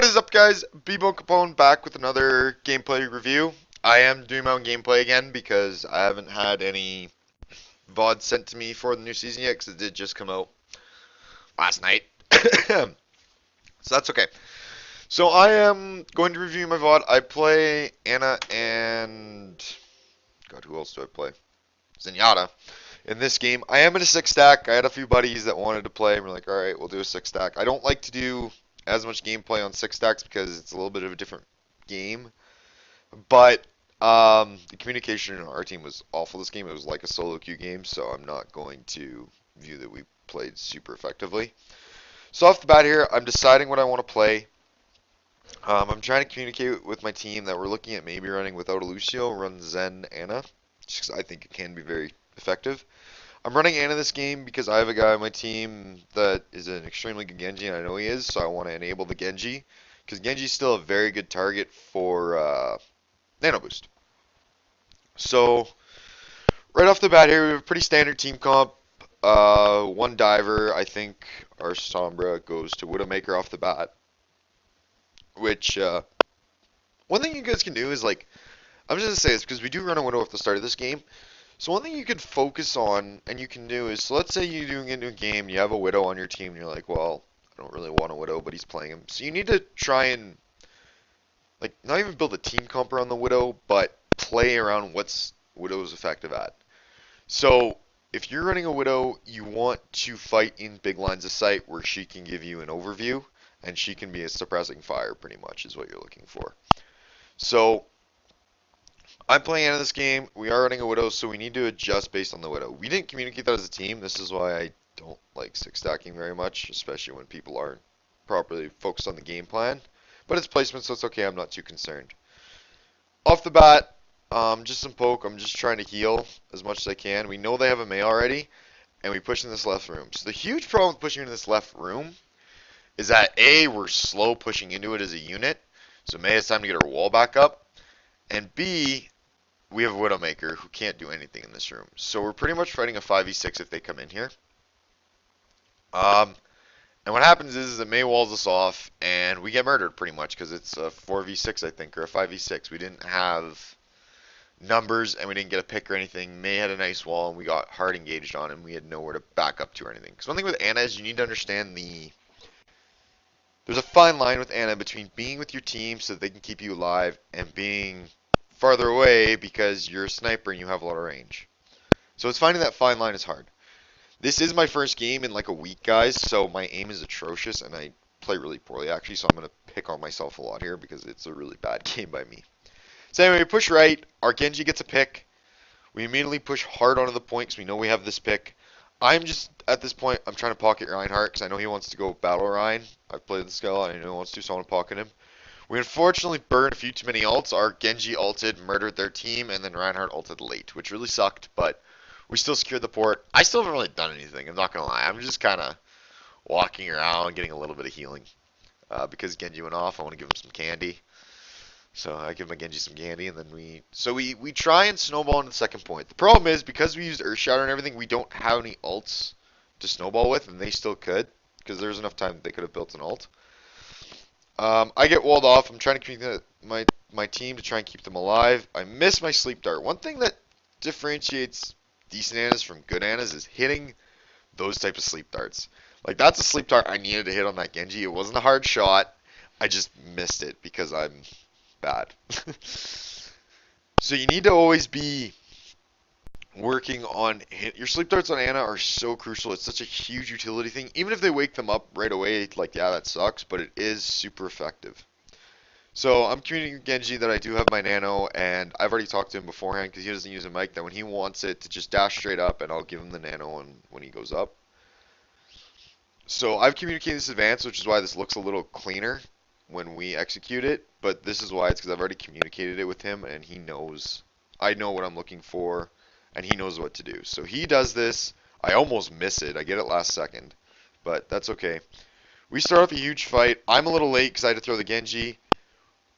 What is up, guys? BboneCapone back with another gameplay review. I am doing my own gameplay again because I haven't had any VOD sent to me for the new season yet because it did just come out last night. So that's okay. So I am going to review my VOD. I play Anna and... God, who else do I play? Zenyatta. In this game, I am in a 6-stack. I had a few buddies that wanted to play, and we're like, alright, we'll do a 6-stack. I don't like to do as much gameplay on 6-stacks because it's a little bit of a different game. But the communication in our team was awful this game. It was like a solo queue game, so I'm not going to view that we played super effectively. So off the bat here, I'm deciding what I want to play. I'm trying to communicate with my team that we're looking at maybe running without a Lucio, run Zen Anna, just 'cause I think it can be very effective. I'm running Anna this game because I have a guy on my team that is an extremely good Genji, and I know he is, so I want to enable the Genji, because Genji's still a very good target for Nano Boost. So, right off the bat here, we have a pretty standard team comp. One diver, I think our Sombra goes to Widowmaker off the bat, which, one thing you guys can do is, like, I'm just going to say this, because we do run a Widow at the start of this game. So one thing you can focus on, and you can do is, so let's say you're doing into a game, you have a Widow on your team, and you're like, well, I don't really want a Widow, but he's playing him. So you need to try and, like, not even build a team comp around the Widow, but play around what's Widow's effective at. So if you're running a Widow, you want to fight in big lines of sight where she can give you an overview, and she can be a suppressing fire, pretty much, is what you're looking for. So I'm playing out of this game. We are running a Widow, so we need to adjust based on the Widow. We didn't communicate that as a team. This is why I don't like 6-stacking very much, especially when people aren't properly focused on the game plan. But it's placement, so it's okay. I'm not too concerned. Off the bat, just some poke. I'm just trying to heal as much as I can. We know they have a Mei already, and we push in this left room. So the huge problem with pushing in this left room is that A, we're slow pushing into it as a unit, so Mei has time to get her wall back up, and B, we have a Widowmaker who can't do anything in this room. So we're pretty much fighting a 5v6 if they come in here. And what happens is that Mei walls us off, and we get murdered pretty much, because it's a 4v6, I think, or a 5v6. We didn't have numbers, and we didn't get a pick or anything. Mei had a nice wall, and we got hard engaged on, and we had nowhere to back up to or anything. Because one thing with Anna is you need to understand there's a fine line with Anna between being with your team so that they can keep you alive, and being farther away because you're a sniper and you have a lot of range. So it's finding that fine line is hard. This is my first game in like a week, guys, so my aim is atrocious and I play really poorly actually, so I'm going to pick on myself a lot here because it's a really bad game by me. So anyway, we push right, our Genji gets a pick. We immediately push hard onto the point because we know we have this pick. I'm just, at this point, I'm trying to pocket Reinhardt because I know he wants to go battle Ryan. I've played the skill, I know he wants to, so I want to pocket him. We unfortunately burned a few too many ults. Our Genji ulted, murdered their team, and then Reinhardt ulted late, which really sucked, but we still secured the port. I still haven't really done anything, I'm not going to lie. I'm just kind of walking around, getting a little bit of healing. Because Genji went off, I want to give him some candy. So I give my Genji some candy, and then we try and snowball into the second point. The problem is, because we used Earth Shatter and everything, we don't have any ults to snowball with, and they still could, because there's enough time that they could have built an ult. I get walled off. I'm trying to keep my team to try and keep them alive. I miss my sleep dart. One thing that differentiates decent Annas from good Annas is hitting those types of sleep darts. Like, that's a sleep dart I needed to hit on that Genji. It wasn't a hard shot. I just missed it because I'm bad. So you need to always be working on your sleep darts on Anna are so crucial. It's such a huge utility thing. Even if they wake them up right away, like, yeah, that sucks, but it is super effective. So I'm communicating with Genji that I do have my nano, and I've already talked to him beforehand because he doesn't use a mic, that when he wants it to just dash straight up, and I'll give him the nano when he goes up. So I've communicated this advance, which is why this looks a little cleaner when we execute it, but this is why it's because I've already communicated it with him, and he knows, I know what I'm looking for, and he knows what to do. So he does this. I almost miss it. I get it last second, but that's okay. We start off a huge fight. I'm a little late because I had to throw the Genji.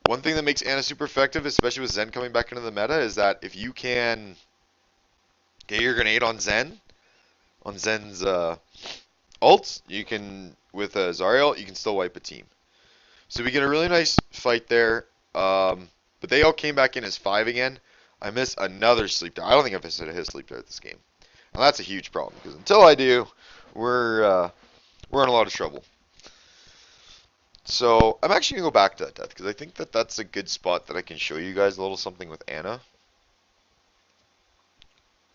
One thing that makes Anna super effective, especially with Zen coming back into the meta, is that if you can get your grenade on Zen's ults, you can, with Zarya ult, you can still wipe a team. So we get a really nice fight there. But they all came back in as 5 again. I miss another sleep dart. I don't think I've missed a hit sleep dart this game. And that's a huge problem because until I do, we're in a lot of trouble. So I'm actually gonna go back to that death because I think that that's a good spot that I can show you guys a little something with Anna.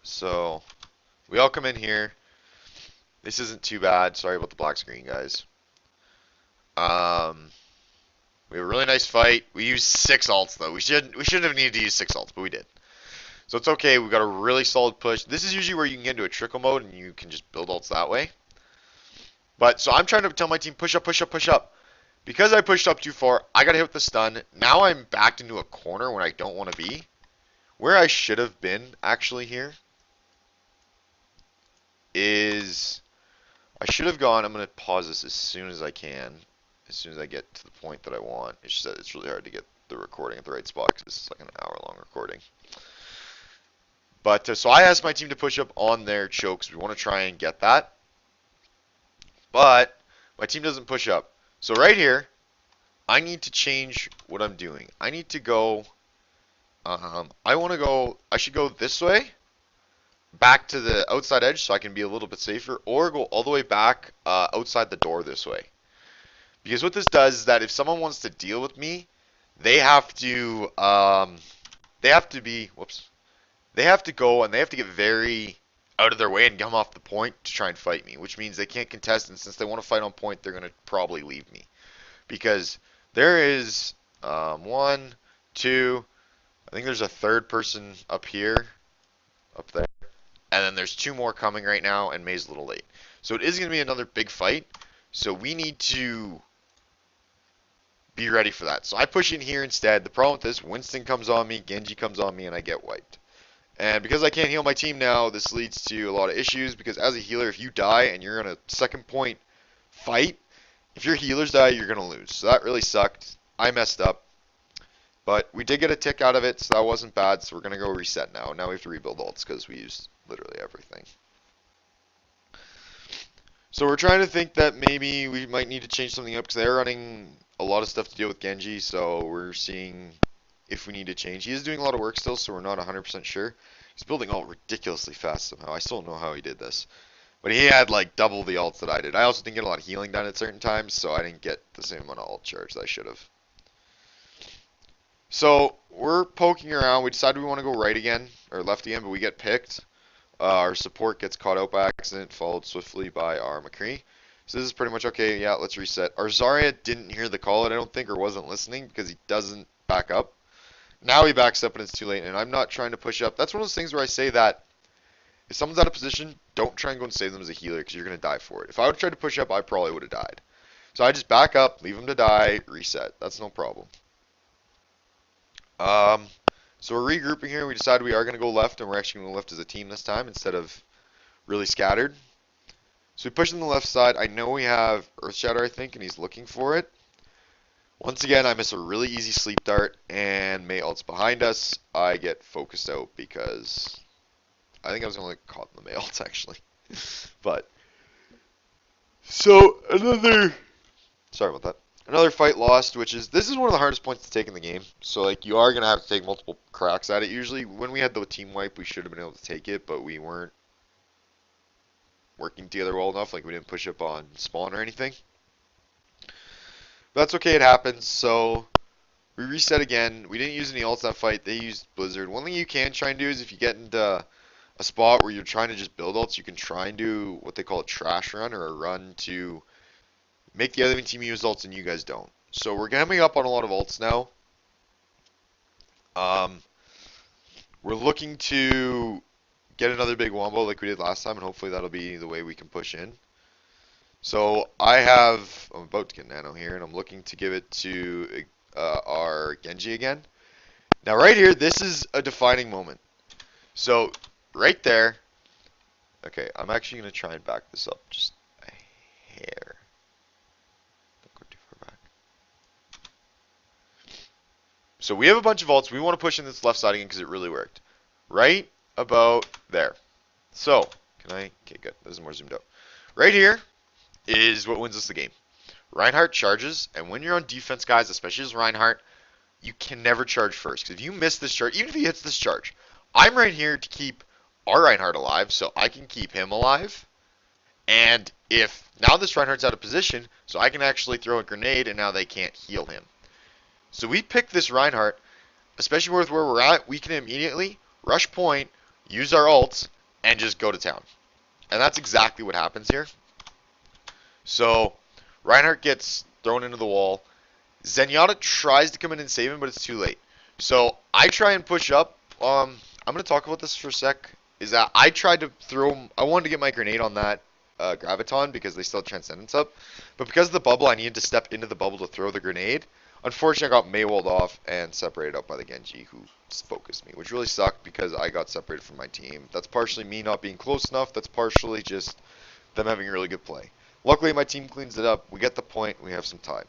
So we all come in here. This isn't too bad. Sorry about the black screen, guys. We have a really nice fight. We used 6 ults though. We shouldn't have needed to use 6 ults, but we did. So it's okay. We've got a really solid push. This is usually where you can get into a trickle mode and you can just build ults that way. But so I'm trying to tell my team push up, push up, push up. Because I pushed up too far, I got hit with the stun. Now I'm backed into a corner when I don't want to be. Where I should have been actually here is I should have gone. I'm going to pause this as soon as I can. As soon as I get to the point that I want. It's just that it's really hard to get the recording at the right spot because this is like an hour-long recording. But so I asked my team to push up on their choke because we want to try and get that. But my team doesn't push up. So right here, I need to change what I'm doing. I need to go. I should go this way, back to the outside edge so I can be a little bit safer, or go all the way back outside the door this way. Because what this does is that if someone wants to deal with me, they have to go and they have to get very out of their way and come off the point to try and fight me, which means they can't contest, and since they want to fight on point, they're going to probably leave me. Because there is 1, 2, I think there's a third person up here, up there, and then there's 2 more coming right now, and May's a little late. So it is going to be another big fight, so we need to be ready for that. So I push in here instead. The problem with this, Winston comes on me, Genji comes on me, and I get wiped. And because I can't heal my team now, this leads to a lot of issues, because as a healer, if you die and you're in a second point fight, if your healers die, you're going to lose. So that really sucked. I messed up. But we did get a tick out of it, so that wasn't bad. So we're going to go reset now. Now we have to rebuild ults because we used literally everything. So we're trying to think that maybe we might need to change something up because they're running a lot of stuff to deal with Genji. So we're seeing if we need to change. He is doing a lot of work still, so we're not 100% sure. He's building ult ridiculously fast somehow. I still don't know how he did this. But he had like double the ults that I did. I also didn't get a lot of healing done at certain times, so I didn't get the same amount of ult charge that I should have. So we're poking around. We decided we want to go right again, or left again, but we get picked. Our support gets caught out by accident, followed swiftly by our McCree. So this is pretty much okay. Yeah, let's reset. Our Zarya didn't hear the call, I don't think, or wasn't listening because he doesn't back up. Now he backs up and it's too late, and I'm not trying to push up. That's one of those things where I say that if someone's out of position, don't try and go and save them as a healer because you're going to die for it. If I would have tried to push up, I probably would have died. So I just back up, leave them to die, reset. That's no problem. So we're regrouping here. We decided we are going to go left, and we're actually going to left as a team this time instead of really scattered. So we push on the left side. I know we have Earth Shatter, I think, and he's looking for it. Once again, I miss a really easy sleep dart, and May ult's behind us. I get focused out because I think I was only caught in the May ults, actually. But, so sorry about that. Another fight lost, which is, this is one of the hardest points to take in the game. So, like, you are going to have to take multiple cracks at it. Usually, when we had the team wipe, we should have been able to take it, but we weren't working together well enough. Like, we didn't push up on spawn or anything. But that's okay, it happens. So, we reset again. We didn't use any ults that fight. They used Blizzard. One thing you can try and do is if you get into a spot where you're trying to just build ults, you can try and do what they call a trash run, or a run to make the other team use ults and you guys don't. So we're coming up on a lot of ults now. We're looking to get another big wombo like we did last time, and hopefully that'll be the way we can push in. So I'm about to get nano here, and I'm looking to give it to our Genji again. Now right here, this is a defining moment. So right there, okay, I'm actually going to try and back this up just a hair. So we have a bunch of ults. We want to push in this left side again because it really worked. Right about there. So, okay, good. This is more zoomed out. Right here is what wins us the game. Reinhardt charges, and when you're on defense, guys, especially as Reinhardt, you can never charge first. Because if you miss this charge, even if he hits this charge, I'm right here to keep our Reinhardt alive, so I can keep him alive. And if now this Reinhardt's out of position, so I can actually throw a grenade, and now they can't heal him. So we pick this Reinhardt, especially with where we're at, we can immediately rush point, use our ults, and just go to town. And that's exactly what happens here. So Reinhardt gets thrown into the wall. Zenyatta tries to come in and save him, but it's too late. So I try and push up. I'm going to talk about this for a sec. Is that I tried to throw, I wanted to get my grenade on that Graviton because they still had Transcendence up. But because of the bubble, I needed to step into the bubble to throw the grenade. Unfortunately, I got Maywalled off and separated out by the Genji, who focused me, which really sucked because I got separated from my team. That's partially me not being close enough. That's partially just them having a really good play. Luckily, my team cleans it up. We get the point. We have some time.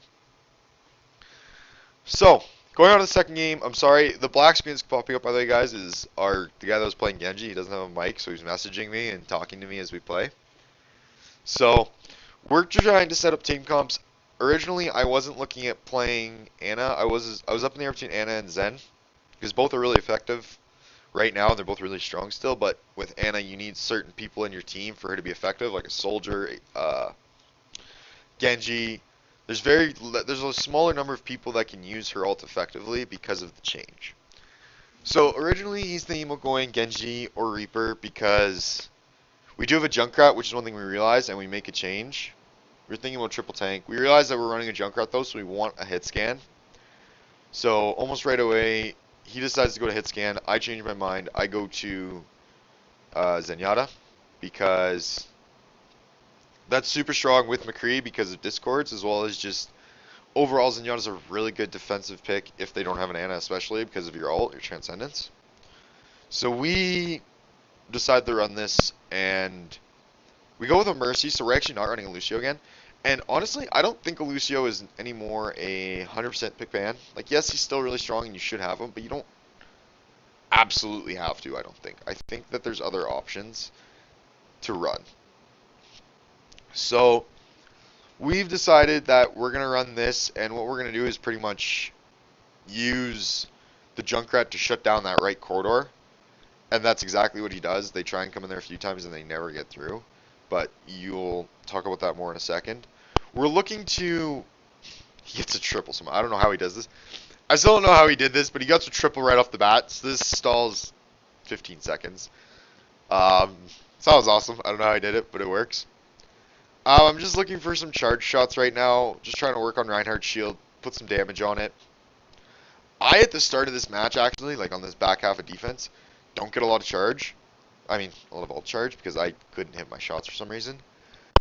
So, going on to the second game, I'm sorry, the black screen that's popping up, by the way, guys, is the guy that was playing Genji. He doesn't have a mic, so he's messaging me and talking to me as we play. So, we're trying to set up team comps. Originally, I wasn't looking at playing Ana. I was up in the air between Ana and Zen, because both are really effective right now, and they're both really strong still, but with Ana, you need certain people in your team for her to be effective, like a soldier, Genji. There's a smaller number of people that can use her ult effectively because of the change. So originally he's the emo going Genji or Reaper because we do have a Junkrat, which is one thing we realized, and we make a change. We were thinking about triple tank. We realized that we're running a Junkrat though, so we want a hit scan. So almost right away, he decides to go to hit scan. I change my mind. I go to Zenyatta because that's super strong with McCree because of discords, as well as just overall Zenyatta's a really good defensive pick if they don't have an Ana, especially because of your ult, your Transcendence. So we decide to run this, and we go with a Mercy, so we're actually not running a Lucio again. And honestly, I don't think a Lucio is anymore a 100% pick ban. Like, yes, he's still really strong and you should have him, but you don't absolutely have to, I don't think. I think that there's other options to run. So we've decided that we're going to run this, and what we're going to do is pretty much use the Junkrat to shut down that right corridor. And that's exactly what he does. They try and come in there a few times and they never get through. But you'll talk about that more in a second. We're looking to... He gets a triple somehow. I don't know how he does this. I still don't know how he did this, but he gets a triple right off the bat. So this stalls 15 seconds. So that was awesome. I don't know how he did it, but it works. I'm just looking for some charge shots right now. Just trying to work on Reinhardt's shield. Put some damage on it. At the start of this match, actually, like on this back half of defense, don't get a lot of charge. I mean, a lot of ult charge, because I couldn't hit my shots for some reason.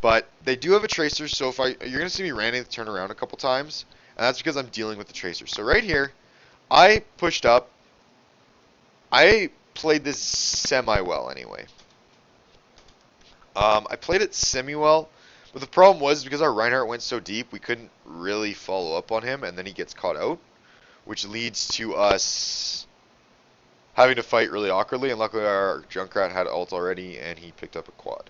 But they do have a Tracer, so you're going to see me randomly turn around a couple times. And that's because I'm dealing with the Tracer. So right here, I pushed up. I played this semi-well anyway. I played it semi-well. But the problem was, because our Reinhardt went so deep, we couldn't really follow up on him, and then he gets caught out, which leads to us having to fight really awkwardly, and luckily our Junkrat had ult already, and he picked up a quad.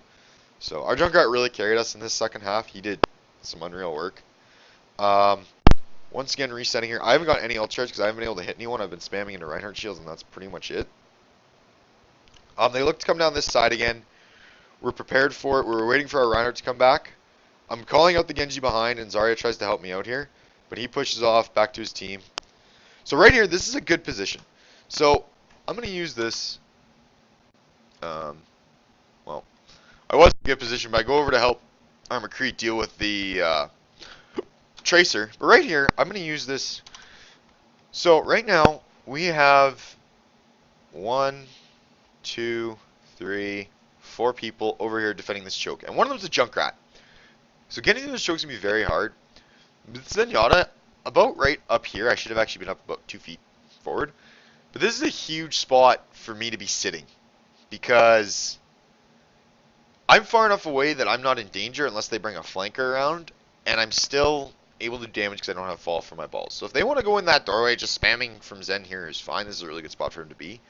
So our Junkrat really carried us in this second half. He did some unreal work. Once again, resetting here. I haven't got any ult charge because I haven't been able to hit anyone. I've been spamming into Reinhardt shields, and that's pretty much it. They look to come down this side again. We're prepared for it. We're waiting for our Reinhardt to come back. I'm calling out the Genji behind, and Zarya tries to help me out here. But he pushes off back to his team. So right here, this is a good position. So I'm going to use this. Well, I was in a good position, but I go over to help our McCree deal with the Tracer. But right here, I'm going to use this. So right now, we have 1, 2, 3, 4 people over here defending this choke. And one of them is a Junkrat. So getting through this choke is going to be very hard. With Zenyatta, about right up here. I should have actually been up about 2 feet forward. But this is a huge spot for me to be sitting. Because I'm far enough away that I'm not in danger unless they bring a flanker around. And I'm still able to do damage because I don't have fall for my balls. So if they want to go in that doorway, just spamming from Zen here is fine. This is a really good spot for him to be.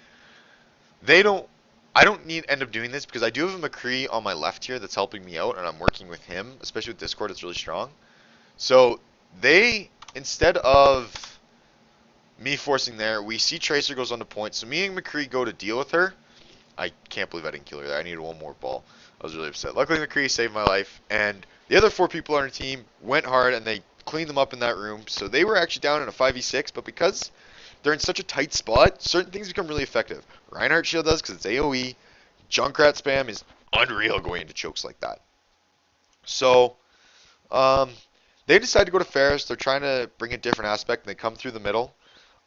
I don't need to end up doing this because I do have a McCree on my left here that's helping me out, and I'm working with him, especially with Discord, it's really strong. So they, instead of me forcing there, we see Tracer goes on the point. So me and McCree go to deal with her. I can't believe I didn't kill her there. I needed one more ball. I was really upset. Luckily, McCree saved my life, and the other 4 people on our team went hard, and they cleaned them up in that room. So they were actually down in a 5v6, but because they're in such a tight spot, certain things become really effective. Reinhardt shield does because it's AoE. Junkrat spam is unreal going into chokes like that. So um, they decide to go to Ferris. They're trying to bring a different aspect, and they come through the middle.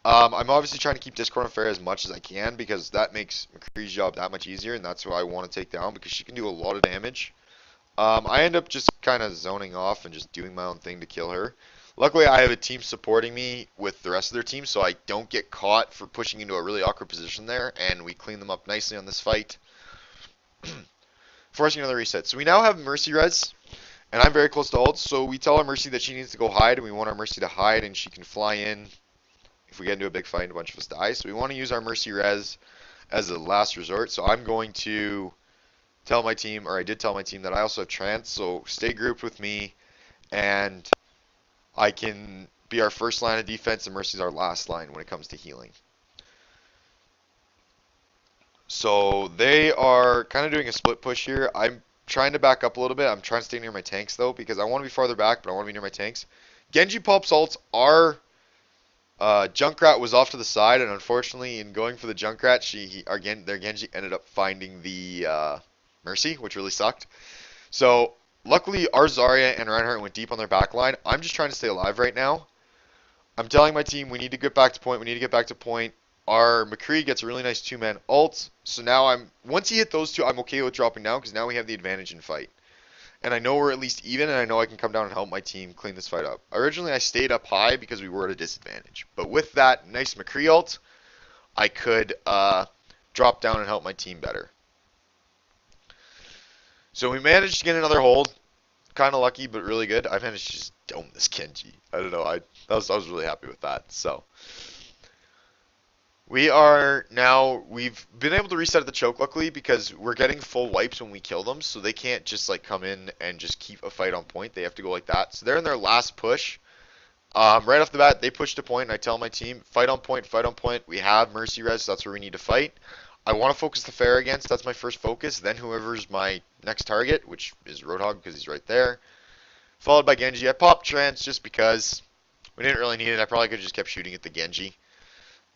I'm obviously trying to keep Discord on fair as much as I can because that makes McCree's job that much easier, and that's who I want to take down because she can do a lot of damage. I end up just kind of zoning off and just doing my own thing to kill her. Luckily, I have a team supporting me with the rest of their team, so I don't get caught for pushing into a really awkward position there, and we clean them up nicely on this fight, forcing another reset. So we now have Mercy res, and I'm very close to ult, so we tell our Mercy that she needs to go hide, and we want our Mercy to hide, and she can fly in if we get into a big fight and a bunch of us die. So we want to use our Mercy res as a last resort. So I'm going to tell my team, or I did tell my team, that I also have trance. So stay grouped with me, and I can be our first line of defense, and Mercy's our last line when it comes to healing. So they are kind of doing a split push here. I'm trying to back up a little bit. I'm trying to stay near my tanks, though, because I want to be farther back, but I want to be near my tanks. Genji Pulp's ults are... Junkrat was off to the side, and unfortunately, in going for the Junkrat, their Genji ended up finding the Mercy, which really sucked. So, luckily, our Zarya and Reinhardt went deep on their back line. I'm just trying to stay alive right now. I'm telling my team, we need to get back to point, we need to get back to point. Our McCree gets a really nice 2-man ult, so now once he hit those two, I'm okay with dropping down, because now we have the advantage in fight. And I know we're at least even, and I know I can come down and help my team clean this fight up. Originally, I stayed up high because we were at a disadvantage. But with that nice McCree ult, I could drop down and help my team better. So we managed to get another hold. Kind of lucky, but really good. I managed to just dome this Genji. I don't know. I was really happy with that. So we've been able to reset the choke, luckily, because we're getting full wipes when we kill them, so they can't just like come in and just keep a fight on point. They have to go like that. So they're in their last push. Right off the bat, they push to point, and I tell my team, fight on point, fight on point. We have Mercy res, so that's where we need to fight. I want to focus the fair against, that's my first focus, then whoever's my next target, which is Roadhog because he's right there. Followed by Genji. I popped Trance just because we didn't really need it. I probably could have just kept shooting at the Genji.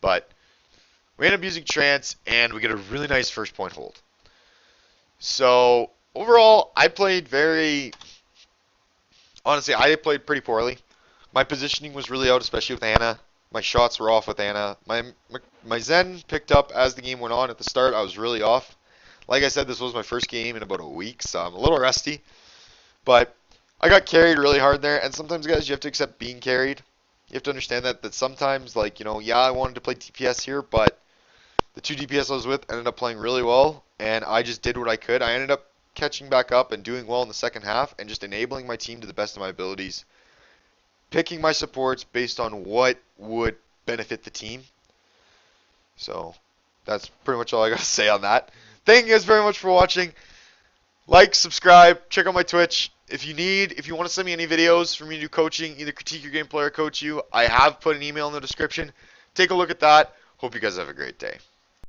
But we end up using Trance, and we get a really nice first point hold. So, overall, I played honestly, I played pretty poorly. My positioning was really out, especially with Ana. My shots were off with Ana. My Zen picked up as the game went on. At the start, I was really off. Like I said, this was my first game in about a week, so I'm a little rusty. But I got carried really hard there, and sometimes, guys, you have to accept being carried. You have to understand that sometimes, like, yeah, I wanted to play DPS here, but the 2 DPS I was with ended up playing really well, and I just did what I could. I ended up catching back up and doing well in the second half, and just enabling my team to the best of my abilities. Picking my supports based on what would benefit the team. So, that's pretty much all I got to say on that. Thank you guys very much for watching. Like, subscribe, check out my Twitch. If you want to send me any videos for me to do coaching, either critique your gameplay or coach you, I have put an email in the description. Take a look at that. Hope you guys have a great day.